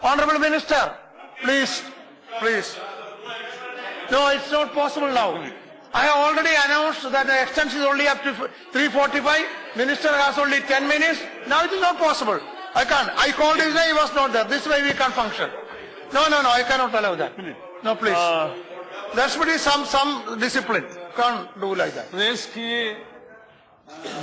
Honorable Minister, please. No, it's not possible now. I have already announced that the extension is only up to 3:45. Minister has only 10 minutes. Now it is not possible. I can't. I called his name, he was not there. This way we can't function. No, I cannot allow that. No, please. There should be some discipline. Can't do like that. Press की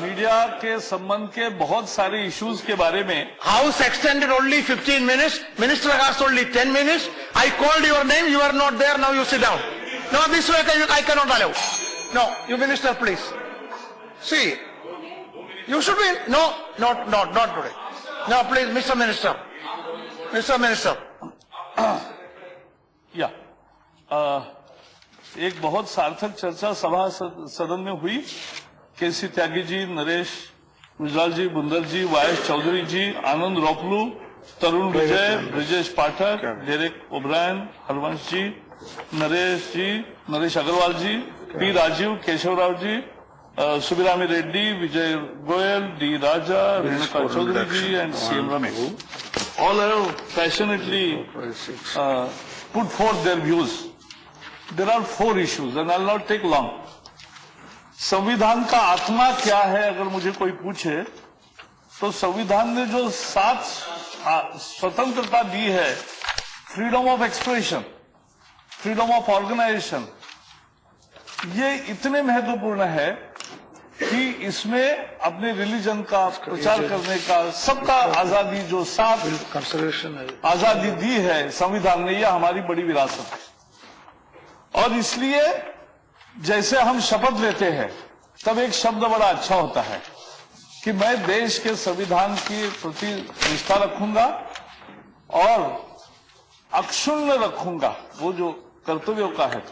media के संबंध के बहुत सारे issues के बारे में House extended only 15 minutes. Minister has only 10 minutes. I called your name. You are not there. Now you sit down. No, this way I cannot allow. No, you minister, please. See, you should be. No, not today. No, please, Mr. Minister. या एक बहुत सार्थक चर्चा सभा सदन में हुई। केसी त्यागी जी, नरेश गुजराल जी, बुंदर जी, वायस चौधरी जी, आनंद रोपलू, Tarun Vijay, Brijesh Pathak, Derek O'Brien, Harivansh ji, Naresh Agrawal ji, P Rajeev, Keshavrao ji, Subbarami Reddy, Vijay Goel, D Raja, Renuka Chowdhury ji and CM Ramesh. All have passionately put forth their views. There are 4 issues and I'll not take long. संविधान का आत्मा क्या है अगर मुझे कोई पूछे तो संविधान ने जो 7 स्वतंत्रता दी है, freedom of expression, freedom of organisation, ये इतने महत्वपूर्ण है कि इसमें अपने रिलीजन का प्रचार करने का सबका आजादी, जो 7 आजादी दी है संविधान ने, यह हमारी बड़ी विरासत है। और इसलिए जैसे हम शपथ लेते हैं तब एक शब्द बड़ा अच्छा होता है कि मैं देश के संविधान की प्रति निष्ठा रखूंगा और अक्षुण्ण रखूंगा। वो जो कर्तव्यों का है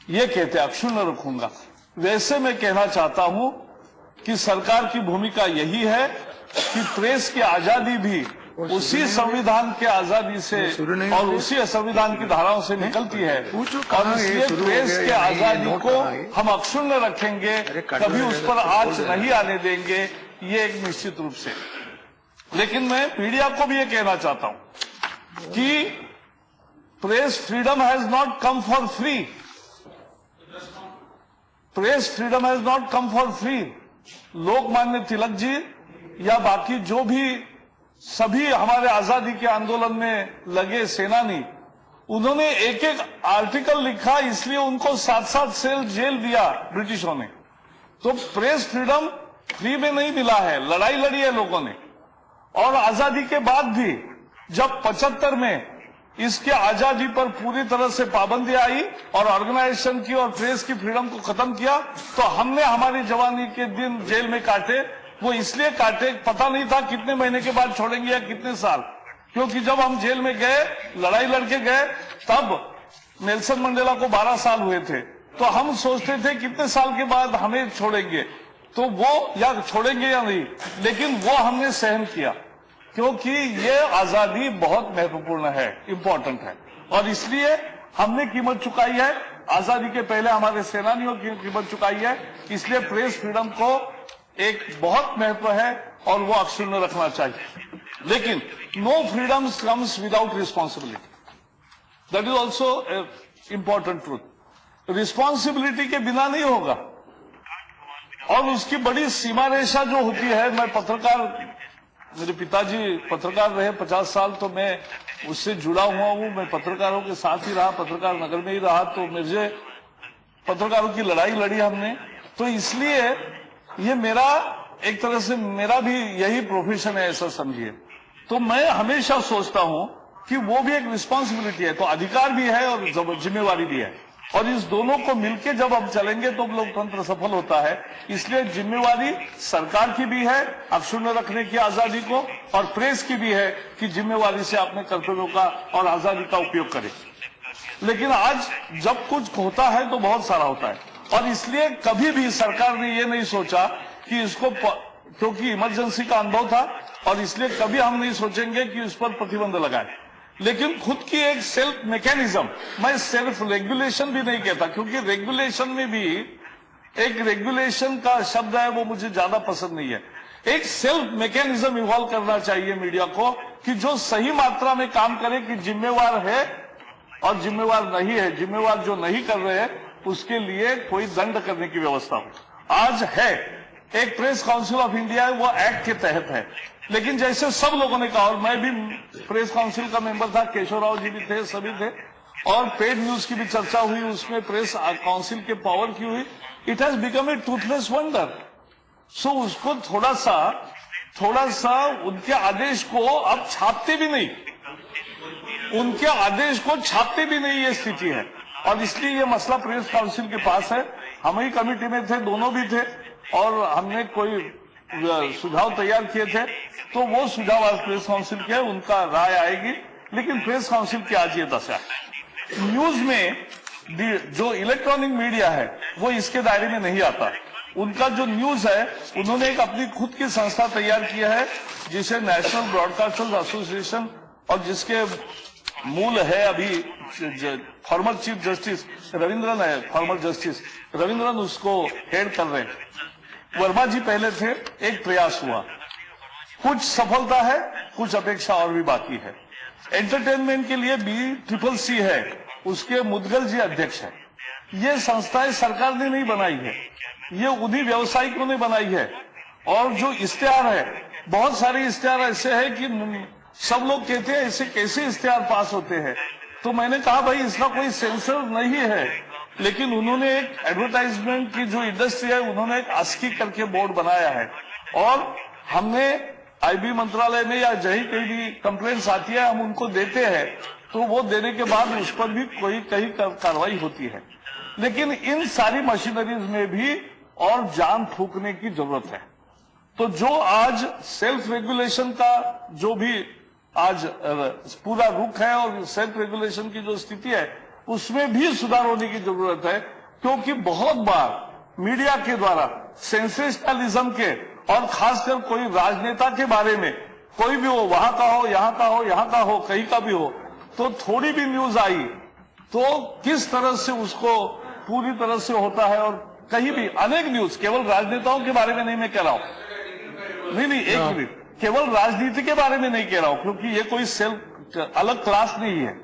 ये कहते हैं अक्षुण्ण रखूंगा। वैसे मैं कहना चाहता हूं कि सरकार की भूमिका यही है कि प्रेस की आजादी भी उसी संविधान के आजादी से और उसी संविधान की धाराओं से निकलती है और इसलिए प्रेस के आजादी को हम अक्षुण्ण रखेंगे, कभी उस पर आंच नहीं आने देंगे, ये एक निश्चित रूप से। लेकिन मैं मीडिया को भी ये कहना चाहता हूं कि press freedom has not come for free. Press freedom has not come for free. Lokmanya Tilak ji या बाकी जो भी सभी हमारे आजादी के आंदोलन में लगे सेनानी, उन्होंने एक एक आर्टिकल लिखा, इसलिए उनको 7-7 साल जेल दिया ब्रिटिशों ने। तो प्रेस फ्रीडम फ्री में नहीं मिला है, लड़ाई लड़ी है लोगों ने। और आजादी के बाद भी जब 75 में इसके आजादी पर पूरी तरह से पाबंदी आई और ऑर्गेनाइजेशन की और प्रेस की फ्रीडम को खत्म किया, तो हमने हमारी जवानी के दिन जेल में काटे। वो इसलिए काटे, पता नहीं था कितने महीने के बाद छोड़ेंगे या कितने साल, क्योंकि जब हम जेल में गए, लड़ाई लड़के गए, तब नेल्सन मंडेला को 12 साल हुए थे। तो हम सोचते थे कितने साल के बाद हमें छोड़ेंगे, तो वो या छोड़ेंगे या नहीं, लेकिन वो हमने सहन किया क्योंकि ये आजादी बहुत महत्वपूर्ण है, इंपॉर्टेंट है। और इसलिए हमने कीमत चुकाई है, आजादी के पहले हमारे सेनानियों की कीमत चुकाई है। इसलिए प्रेस फ्रीडम को एक बहुत महत्व है और वो अक्षुण्ण रखना चाहिए। लेकिन no freedom comes without responsibility, that is also important truth. Responsibility के बिना नहीं होगा और उसकी बड़ी सीमा रेखा जो होती है। मैं पत्रकार, मेरे पिताजी पत्रकार रहे 50 साल, तो मैं उससे जुड़ा हुआ हूं। मैं पत्रकारों के साथ ही रहा, पत्रकार नगर में ही रहा, तो मुझे पत्रकारों की लड़ाई लड़ी हमने। तो इसलिए ये मेरा एक तरह से मेरा भी यही प्रोफेशन है, ऐसा समझिए। तो मैं हमेशा सोचता हूं कि वो भी एक रिस्पॉन्सिबिलिटी है, तो अधिकार भी है और जिम्मेवारी भी है। और इस दोनों को मिलकर जब हम चलेंगे तो लोकतंत्र सफल होता है। इसलिए जिम्मेवारी सरकार की भी है अक्षुण्ण रखने की आजादी को, और प्रेस की भी है कि जिम्मेवारी से अपने कर्तव्यों का और आजादी का उपयोग करे। लेकिन आज जब कुछ होता है तो बहुत सारा होता है, और इसलिए कभी भी सरकार ने ये नहीं सोचा कि इसको, क्योंकि इमरजेंसी का अनुभव था, और इसलिए कभी हम नहीं सोचेंगे कि उस पर प्रतिबंध लगाए। लेकिन खुद की एक सेल्फ मैकेनिज्म, मैं सेल्फ रेगुलेशन भी नहीं कहता, क्योंकि रेगुलेशन में भी एक रेगुलेशन का शब्द है, वो मुझे ज्यादा पसंद नहीं है। एक सेल्फ मैकेनिज्म इवॉल्व करना चाहिए मीडिया को कि जो सही मात्रा में काम करे कि जिम्मेवार है और जिम्मेवार नहीं है, जिम्मेवार जो नहीं कर रहे हैं उसके लिए कोई दंड करने की व्यवस्था हो। आज है एक प्रेस काउंसिल ऑफ इंडिया, वो एक्ट के तहत है, लेकिन जैसे सब लोगों ने कहा और मैं भी प्रेस काउंसिल का मेंबर था, केशव राव जी भी थे, सभी थे, और पेड न्यूज की भी चर्चा हुई, उसमें प्रेस काउंसिल के पावर की हुई। It has become a toothless wonder. So उसको थोड़ा सा उनके आदेश को अब छापते भी नहीं, उनके आदेश को छापते भी नहीं, ये स्थिति है। और इसलिए ये मसला प्रेस काउंसिल के पास है। हम ही कमेटी में थे, दोनों भी थे, और हमने कोई सुझाव तैयार किए थे, तो वो सुझाव आज प्रेस काउंसिल के, उनका राय आएगी। लेकिन प्रेस काउंसिल की आज ये दशा है। न्यूज में जो इलेक्ट्रॉनिक मीडिया है वो इसके दायरे में नहीं आता। उनका जो न्यूज है, उन्होंने एक अपनी खुद की संस्था तैयार किया है जिसे नेशनल ब्रॉडकास्टर्स एसोसिएशन, और जिसके मूल है अभी फॉर्मर चीफ जस्टिस रविंद्रन है, फॉर्मर जस्टिस रविंद्रन उसको हेड कर रहे हैं। वर्मा जी पहले थे। एक प्रयास हुआ, कुछ सफलता है, कुछ अपेक्षा और भी बाकी है। एंटरटेनमेंट के लिए BCCC है, उसके मुदगल जी अध्यक्ष है। ये संस्थाएं सरकार ने नहीं बनाई है, ये उन्हीं व्यवसायिकों ने बनाई है। और जो इश्तेहार है, बहुत सारे इश्तेहार ऐसे है कि सब लोग कहते हैं ऐसे कैसे इश्तेहार पास होते हैं। तो मैंने कहा भाई इसका कोई सेंसर नहीं है, लेकिन उन्होंने एक एडवर्टाइजमेंट की जो इंडस्ट्री है, उन्होंने एक ASCII करके बोर्ड बनाया है, और हमने IB मंत्रालय में या जहीं कहीं भी कंप्लेंट्स आती है हम उनको देते हैं, तो वो देने के बाद उस पर भी कहीं कार्रवाई होती है। लेकिन इन सारी मशीनरीज में भी और जान फूकने की जरूरत है। तो जो आज सेल्फ रेगुलेशन का जो भी आज पूरा रुख है और सेल्फ रेगुलेशन की जो स्थिति है, उसमें भी सुधार होने की जरूरत है। क्योंकि बहुत बार मीडिया के द्वारा सेंसेशनलिज्म के, और खासकर कोई राजनेता के बारे में, कोई भी हो, वहां का हो, यहां का हो, यहां का हो, कहीं का भी हो, तो थोड़ी भी न्यूज आई तो किस तरह से उसको पूरी तरह से होता है। और कहीं भी अनेक न्यूज, केवल राजनेताओं के बारे में नहीं मैं कह रहा हूं, नहीं एक मिनट, केवल राजनीति के बारे में नहीं कह रहा हूं, क्योंकि ये कोई सेल्फ अलग क्लास नहीं है,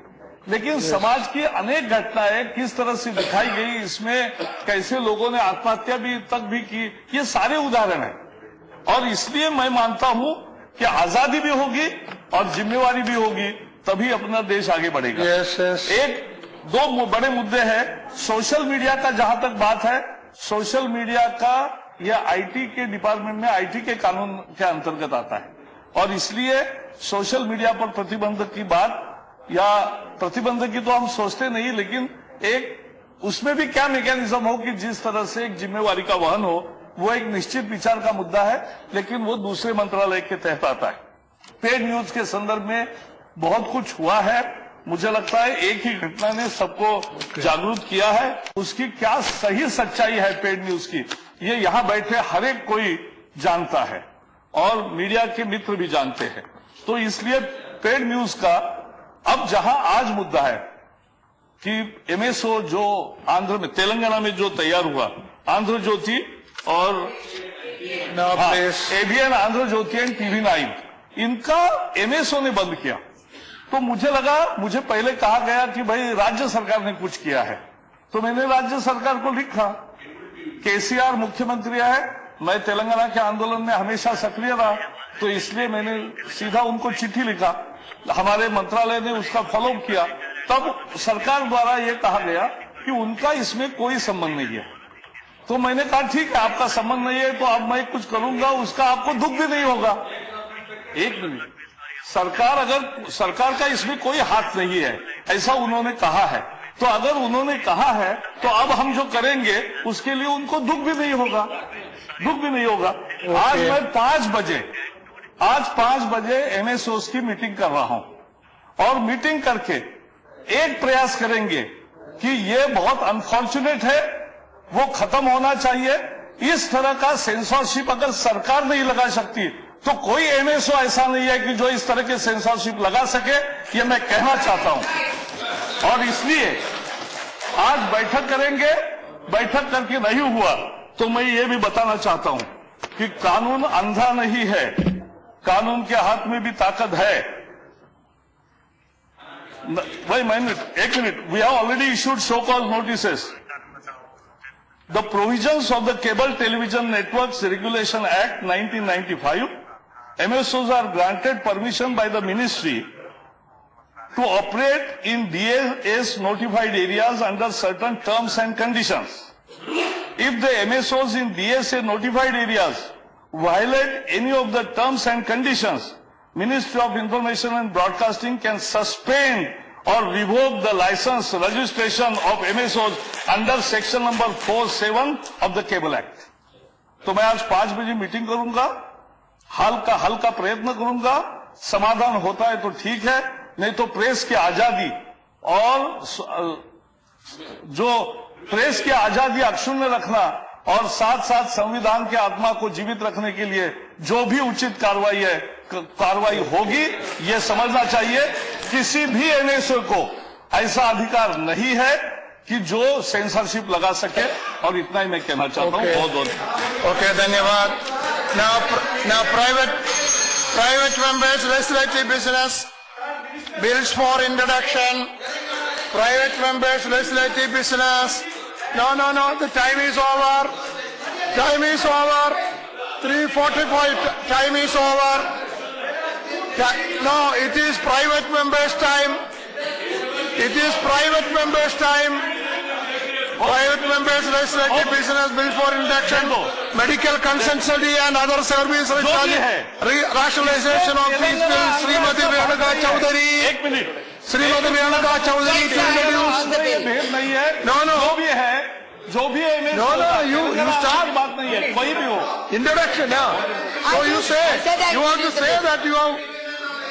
लेकिन समाज की अनेक घटनाएं किस तरह से दिखाई गई, इसमें कैसे लोगों ने आत्महत्या भी तक भी की, ये सारे उदाहरण हैं। और इसलिए मैं मानता हूं कि आजादी भी होगी और जिम्मेवारी भी होगी, तभी अपना देश आगे बढ़ेगा। एक दो बड़े मुद्दे हैं। सोशल मीडिया का जहां तक बात है, सोशल मीडिया का यह IT के डिपार्टमेंट में, IT के कानून के अंतर्गत आता है, और इसलिए सोशल मीडिया पर प्रतिबंध की बात, या प्रतिबंध की तो हम सोचते नहीं, लेकिन एक उसमें भी क्या मैकेनिज्म हो कि जिस तरह से एक जिम्मेवारी का वहन हो, वो एक निश्चित विचार का मुद्दा है, लेकिन वो दूसरे मंत्रालय के तहत आता है। पेड न्यूज के संदर्भ में बहुत कुछ हुआ है। मुझे लगता है एक ही घटना ने सबको जागरूक किया है। उसकी क्या सही सच्चाई है पेड न्यूज की, ये यहाँ बैठे हर एक कोई जानता है, और मीडिया के मित्र भी जानते हैं। तो इसलिए पेड न्यूज का अब जहां आज मुद्दा है कि MSO जो आंध्र में, तेलंगाना में जो तैयार हुआ, आंध्र ज्योति और ABN Andhra Jyoti and TV9, इनका MSO ने बंद किया। तो मुझे पहले कहा गया कि भाई राज्य सरकार ने कुछ किया है, तो मैंने राज्य सरकार को लिखा। KCR मुख्यमंत्री है, मैं तेलंगाना के आंदोलन में हमेशा सक्रिय रहा, तो इसलिए मैंने सीधा उनको चिट्ठी लिखा, हमारे मंत्रालय ने उसका फॉलो किया। तब सरकार द्वारा यह कहा गया कि उनका इसमें कोई संबंध नहीं है। तो मैंने कहा ठीक है, आपका संबंध नहीं है तो अब मैं कुछ करूंगा, उसका आपको दुख भी नहीं होगा। एक मिनट, सरकार का इसमें कोई हाथ नहीं है, ऐसा उन्होंने कहा है। तो अगर उन्होंने कहा है तो अब हम जो करेंगे उसके लिए उनको दुख भी नहीं होगा, दुख भी नहीं होगा। आज मैं 5 बजे MSOs की मीटिंग कर रहा हूं, और मीटिंग करके एक प्रयास करेंगे कि ये बहुत अनफॉर्चुनेट है, वो खत्म होना चाहिए। इस तरह का सेंसरशिप अगर सरकार नहीं लगा सकती तो कोई MSO ऐसा नहीं है कि जो इस तरह के सेंसरशिप लगा सके, ये मैं कहना चाहता हूं। और इसलिए आज बैठक करेंगे, बैठक करके नहीं हुआ तो मैं ये भी बताना चाहता हूं कि कानून अंधा नहीं है, कानून के हाथ में भी ताकत है। Wait a minute, एक minute, we have already issued so-called notices. The provisions of the Cable Television Networks Regulation Act 1995, MSOs are granted permission by the ministry to operate in DAS notified areas under certain terms and conditions. If the MSOs in DSA notified areas violate any of the terms and conditions, Ministry of Information and Broadcasting can suspend or revoke the license registration of MSOs under section number 47 of the Cable Act. तो मैं आज 5 बजे meeting करूंगा, हल का प्रयत्न करूंगा, समाधान होता है तो ठीक है, नहीं तो प्रेस की आजादी और जो प्रेस की आजादी अक्षुण्ण रखना और साथ साथ संविधान के आत्मा को जीवित रखने के लिए जो भी उचित कार्रवाई होगी, ये समझना चाहिए। किसी भी एमएसओ को ऐसा अधिकार नहीं है कि जो सेंसरशिप लगा सके, और इतना ही मैं कहना चाहता हूं। बहुत बहुत ओके, धन्यवाद। Now private members legislative business bills for introduction. Private members legislative business. No, the time is over. 3:45, time is over. No, it is private members' time. It is private members' time. Private members legislative business bill for introduction. Medical consent study and other service rationalization of fees bill. Srimati Renuka Chaudhary. एक minute, Srimati Renuka Chaudhary to introduce. भेद नहीं है। No. जो भी है No, you start. बात नहीं है, कोई भी हो। Introduction, yeah. So you say, you want to say that you have